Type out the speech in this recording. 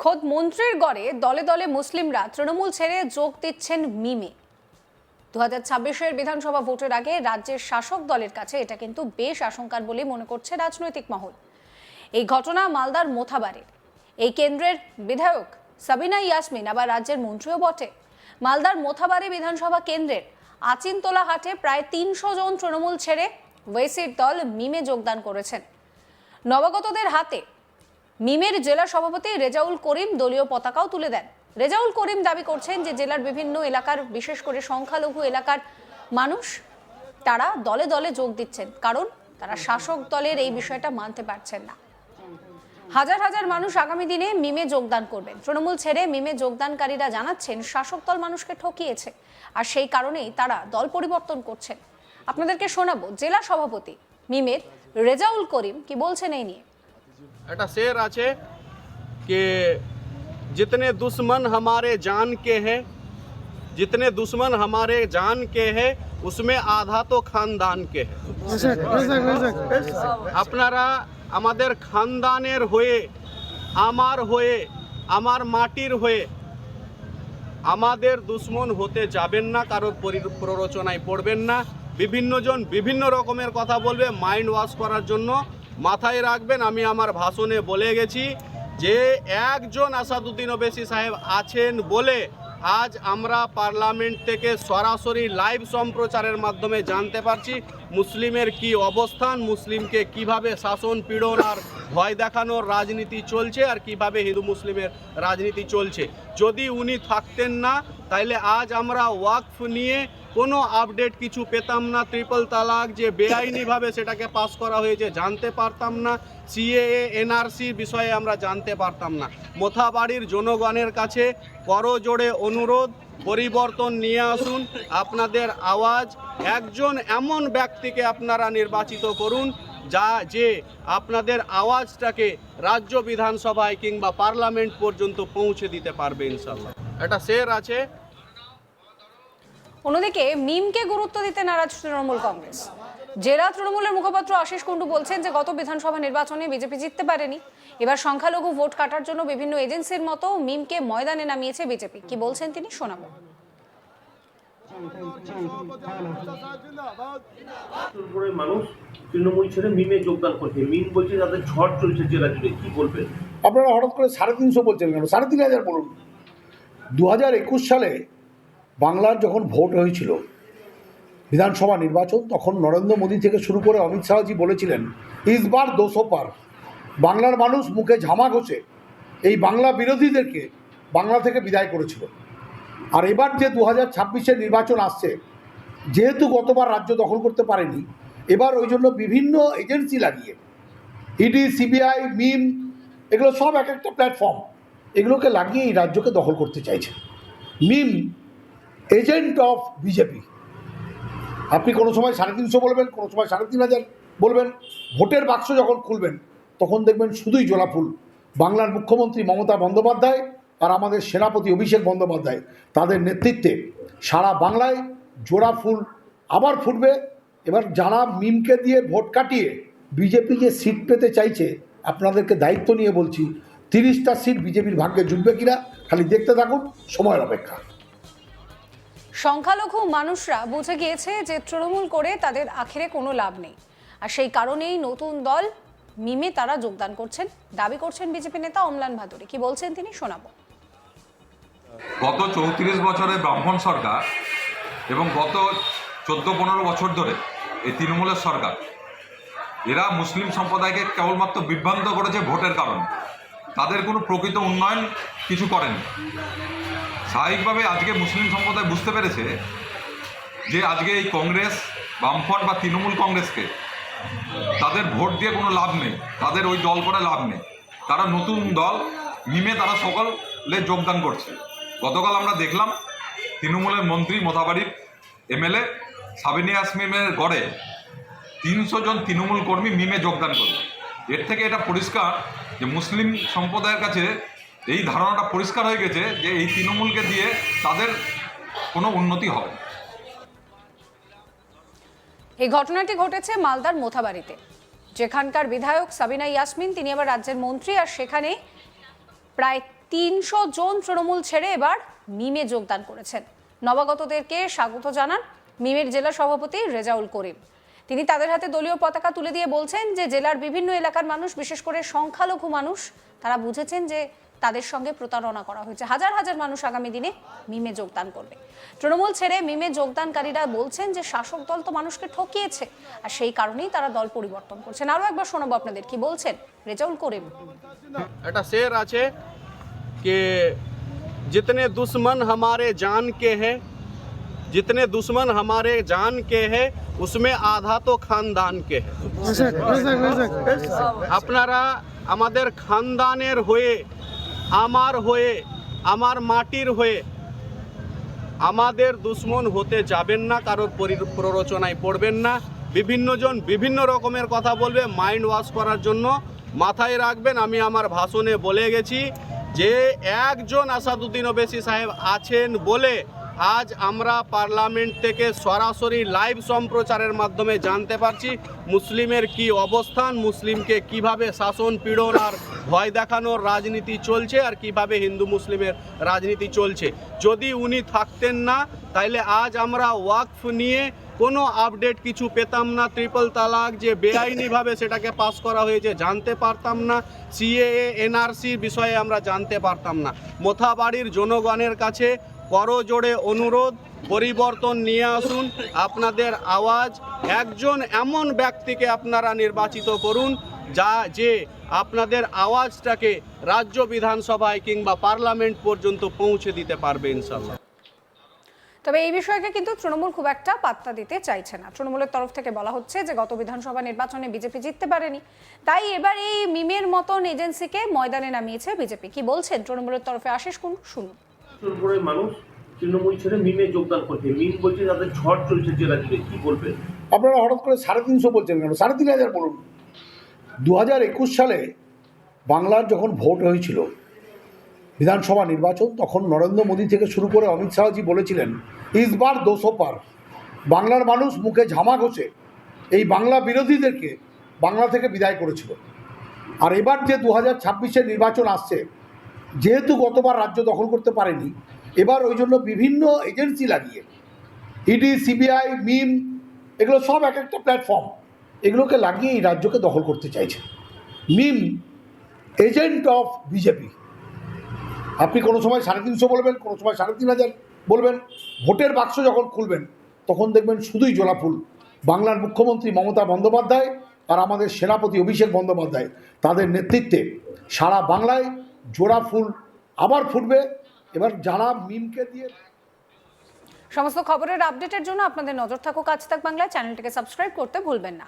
খোদ মন্ত্রীর গড়ে দলে দলে মুসলিমরা তৃণমূল ছেড়ে যোগ দিচ্ছেন মিমে। 2026-এর বিধানসভা ভোটের আগে রাজ্যের শাসক দলের কাছে এটা কিন্তু বেশ আশঙ্কার বলে মনে করছে রাজনৈতিক মহল। এই ঘটনা মালদার মোথাবাড়ির। এই কেন্দ্রের বিধায়ক সাবিনা ইয়াসমিন আবার রাজ্যের মন্ত্রীও বটে। মালদার মোথাবাড়ি বিধানসভা কেন্দ্রের আচিনতলা হাটে প্রায় 300 জন তৃণমূল ছেড়ে ওয়েসির দল মিমে যোগদান করেছেন। নবাগতদের হাতে মিমের জেলা সভাপতি রেজাউল করিম দলীয় পতাকাও তুলে দেন। রেজাউল করিম দাবি করছেন যে জেলার বিভিন্ন এলাকার, বিশেষ করে সংখ্যালঘু এলাকার মানুষ তারা দলে দলে যোগ দিচ্ছেন, কারণ তারা শাসক দলের এই বিষয়টা মানতে পারছেন না। হাজার হাজার মানুষ আগামী দিনে মিমে যোগদান করবেন। তৃণমূল ছেড়ে মিমে যোগদানকারীরা জানাচ্ছেন শাসক দল মানুষকে ঠকিয়েছে, আর সেই কারণেই তারা দল পরিবর্তন করছেন। আপনাদেরকে শোনাবো জেলা সভাপতি মিমের রেজাউল করিম কি বলছেন এই নিয়ে। একটা शेर আছে कि जितने दुश्मन हमारे जान के हैं, जितने दुश्मन हमारे जान के हैं उसमें आधा तो खानदान के है। আপনারা আমাদের খানদানের হয়ে, আমার মাটির হয়ে আমাদের দুশ্মন হতে যাবেন না, কারোর প্ররোচনায় পড়বেন না। বিভিন্ন জন বিভিন্ন রকমের কথা বলবে মাইন্ড ওয়াশ করার জন্য। মাথায় রাখবেন, আমি আমার ভাষণে বলে গেছি যে একজন আসাদুদ্দিন ওবেসি সাহেব আছেন বলে আজ আমরা পার্লামেন্ট থেকে সরাসরি লাইভ সম্প্রচারের মাধ্যমে জানতে পারছি মুসলিমের কি অবস্থান, মুসলিমকে কিভাবে শাসন পীড়ন আর ভয় দেখানোর রাজনীতি চলছে, আর কিভাবে হিন্দু মুসলিমের রাজনীতি চলছে। যদি উনি থাকতেন না তাইলে আজ আমরা ওয়াকফ নিয়ে কোনো আপডেট কিছু পেতাম না। ট্রিপল তালাক যে বেআইনিভাবে সেটাকে পাস করা হয়েছে জানতে পারতাম না। সিএএ এনআরসি বিষয়ে আমরা জানতে পারতাম না। মোথাবাড়ির জনগণের কাছে করজোড়ে অনুরোধ, পরিবর্তন নিয়ে আসুন। আপনাদের আওয়াজ, একজন এমন ব্যক্তিকে আপনারা নির্বাচিত করুন যে আপনাদের আওয়াজটাকে রাজ্য বিধানসভায় কিংবা পার্লামেন্ট পর্যন্ত পৌঁছে দিতে পারবে ইনশাল্লাহ। একটা शेर আছে। অন্যদিকে মিমকে গুরুত্ব দিতে নারাজ তৃণমূল কংগ্রেস। জেলা তৃণমূলের মুখপাত্র আশিস কুন্ডু বলছেন যে গত বিধানসভা নির্বাচনে বিজেপি জিততে পারেনি, এবার সংখ্যালঘু ভোট কাটার জন্য বিভিন্ন এজেন্সির মতো মিমকে ময়দানে নামিয়েছে বিজেপি। কি বলছেন তিনি, শোনাবো। মানুষ তৃণমূল ছেড়ে মিমে যোগদান করছে। মিম বলছে তাদের ঝড় চলছে জেলা জুড়ে, কি বলবেন? আপনারা হঠাৎ করে 350 বলছেন কেন? 3500 বলুন। 2021 সালে বাংলার যখন ভোট হয়েছিল বিধানসভা নির্বাচন, তখন নরেন্দ্র মোদী থেকে শুরু করে অমিত শাহজি বলেছিলেন ইসবার 200 পার। বাংলার মানুষ মুখে ঝামা ঘষে এই বাংলা বিরোধীদেরকে বাংলা থেকে বিদায় করেছিল। আর এবার যে 2026-এর নির্বাচন আসছে, যেহেতু গতবার রাজ্য দখল করতে পারেনি, এবার ওই জন্য বিভিন্ন এজেন্সি লাগিয়ে ইডি, সিবিআই, মিম, এগুলো সব এক একটা প্ল্যাটফর্ম, এগুলোকে লাগিয়ে এই রাজ্যকে দখল করতে চাইছে। মিম এজেন্ট অফ বিজেপি। আপনি কোনো সময় 350 বলবেন, কোনো সময় 3500 বলবেন। ভোটের বাক্স যখন খুলবেন তখন দেখবেন শুধুই জোড়াফুল। বাংলার মুখ্যমন্ত্রী মমতা বন্দ্যোপাধ্যায় আর আমাদের সেনাপতি অভিষেক বন্দ্যোপাধ্যায়, তাদের নেতৃত্বে সারা বাংলায় জোড়াফুল আবার ফুটবে। এবার যারা মিমকে দিয়ে ভোট কাটিয়ে বিজেপি যে সিট পেতে চাইছে, আপনাদেরকে দায়িত্ব নিয়ে বলছি 30টা সিট বিজেপির ভাগ্যে জুটবে কিনা খালি দেখতে থাকুন, সময়ের অপেক্ষা। সংখ্যালঘু মানুষরা বুঝে গিয়েছে যে তৃণমূল করে তাদের আখেরে কোনো লাভ নেই, আর সেই কারণেই নতুন দল মিমে তারা যোগদান করছেন, দাবি করছেন বিজেপি নেতা অম্লান ভাদুড়ী। কি বলছেন তিনি, শোনাবো। গত 34 বছরে ব্রাহ্মণ সরকার এবং গত 14-15 বছর ধরে এই তৃণমূলের সরকার, এরা মুসলিম সম্প্রদায়কে কেবলমাত্র বিভ্রান্ত করেছে ভোটের কারণে। তাদের কোনো প্রকৃত উন্নয়ন কিছু করেনি। স্বাভাবিকভাবে আজকে মুসলিম সম্প্রদায় বুঝতে পেরেছে যে আজকে এই কংগ্রেস, বামফ্রন্ট বা তৃণমূল কংগ্রেসকে তাদের ভোট দিয়ে কোনো লাভ নেই, তাদের ওই দল করে লাভ নেই। তারা নতুন দল মিমে তারা সকলে যোগদান করছে। গতকাল আমরা দেখলাম তৃণমূলের মন্ত্রী, মোথাবাড়ির এমএলএ সাবিনা ইয়াসমিনের গড়ে 300 জন তৃণমূল কর্মী মিমে যোগদান করবে। এর থেকে এটা পরিষ্কার যে মুসলিম সম্প্রদায়ের কাছে এই ধারণাটা পরিষ্কার হয়ে গেছে যে এই তৃণমূলকে দিয়ে তাদের কোনো উন্নতি হবে। এই ঘটনাটি ঘটেছে মালদার মোথাবাড়িতে, যেখানকার বিধায়ক সাবিনা ইয়াসমিন তিনি আবার রাজ্যের মন্ত্রী, আর সেখানে প্রায় 300 জন তৃণমূল ছেড়ে এবার মিমে যোগদান করেছেন। নবাগতদেরকে স্বাগত জানান মিমের জেলা সভাপতি রেজাউল করিম। তিনি তাদের হাতে দলীয় পতাকা তুলে দিয়ে বলছেন যে জেলার বিভিন্ন এলাকার মানুষ, বিশেষ করে সংখ্যালঘু মানুষ, তারা বুঝেছেন যে তাদের সঙ্গে প্রতারণা করা হয়েছে। হাজার হাজার মানুষ আগামী দিনে মিমে যোগদান করবে। তৃণমূল ছেড়ে মিমে যোগদানকারীরা বলছেন যে শাসক দল তো মানুষকে ঠকিয়েছে, আর সেই কারণেই তারা দল পরিবর্তন করছেন। আরো একবার শোনাবো আপনাদের কি বলছেন রেজাউল করিম। একটা শের আছে कि जितने दुश्मन हमारे जान के हैं, जितने दुश्मन हमारे जान के हैं उसमें आधा तो खानदान के हैं। আপনারা আমাদের খানদানের হয়ে, আমার মাটির হয়ে আমাদের দুশ্মন হতে যাবেন না, কারোর প্ররোচনায় পড়বেন না। বিভিন্ন জন বিভিন্ন রকমের কথা বলবে মাইন্ড ওয়াশ করার জন্য। মাথায় রাখবেন, আমি আমার ভাষণে বলে গেছি যে একজন আসাদুদ্দিন ওবেসি সাহেব আছেন বলে আজ আমরা পার্লামেন্ট থেকে সরাসরি লাইভ সম্প্রচারের মাধ্যমে জানতে পারছি মুসলিমের কি অবস্থান, মুসলিমকে কিভাবে শাসন পীড়ন আর ভয় দেখানোর রাজনীতি চলছে, আর কিভাবে হিন্দু মুসলিমের রাজনীতি চলছে। যদি উনি থাকতেন না তাইলে আজ আমরা ওয়াকফ নিয়ে কোনো আপডেট কিছু পেতাম না। ট্রিপল তালাক যে বেআইনিভাবে সেটাকে পাস করা হয়েছে জানতে পারতাম না। সিএএ এনআরসি বিষয়ে আমরা জানতে পারতাম না। মোথাবাড়ির জনগণের কাছে করজোড়ে অনুরোধ, পরিবর্তন নিয়ে আসুন। আপনাদের আওয়াজ, একজন এমন ব্যক্তিকে আপনারা নির্বাচিত করুন যে আপনাদের আওয়াজটাকে রাজ্য বিধানসভায় কিংবা পার্লামেন্ট পর্যন্ত পৌঁছে দিতে পারবে ইনশাল্লাহ। তবে এই বিষয়কে কিন্তু তৃণমূল খুব একটা পাত্তা দিতে চাইছে না। তৃণমূলের তরফ থেকে বলা হচ্ছে যে গত বিধানসভা নির্বাচনে বিজেপি জিততে পারেনি, তাই এবার এই মিমের মতন এজেন্সিকে ময়দানে নামিয়েছে বিজেপি। কি বলছেন তৃণমূলের তরফে আশিস কুন্ডু, শুনুন। করে মানুষ তৃণমূল ছেড়ে মিমে যোগদান করছে। মিম বলছে তাদের ঝড় চলছে জেলা জুড়ে, কি বলবেন? আপনারা হঠাৎ করে 350 বলছেন কেন? 3500 বলুন। 2021 সালে বাংলার যখন ভোট হয়েছিল বিধানসভা নির্বাচন, তখন নরেন্দ্র মোদী থেকে শুরু করে অমিত শাহজি বলেছিলেন ইস বার 200 পার। বাংলার মানুষ মুখে ঝামা ঘষে এই বাংলা বিরোধীদেরকে বাংলা থেকে বিদায় করেছিল। আর এবার যে 2026-এর নির্বাচন আসছে, যেহেতু গতবার রাজ্য দখল করতে পারেনি, এবার ওই জন্য বিভিন্ন এজেন্সি লাগিয়ে ইডি, সিবিআই, মিম, এগুলো সব এক একটা প্ল্যাটফর্ম, এগুলোকে লাগিয়ে এই রাজ্যকে দখল করতে চাইছে। মিম এজেন্ট অফ বিজেপি। আপনি কোনো সময় 350 বলবেন, কোনো সময় 3500 বলবেন। ভোটের বাক্স যখন খুলবেন তখন দেখবেন শুধুই জোড়াফুল। বাংলার মুখ্যমন্ত্রী মমতা বন্দ্যোপাধ্যায় আর আমাদের সেনাপতি অভিষেক বন্দ্যোপাধ্যায়, তাদের নেতৃত্বে সারা বাংলায় জোড়া ফুল আবার ফুটবে। এবার যারা মিমকে দিয়ে। সমস্ত খবরের আপডেটের জন্য আপনাদের নজর থাকুক আজ তাক বাংলা চ্যানেলটিকে সাবস্ক্রাইব করতে ভুলবেন না।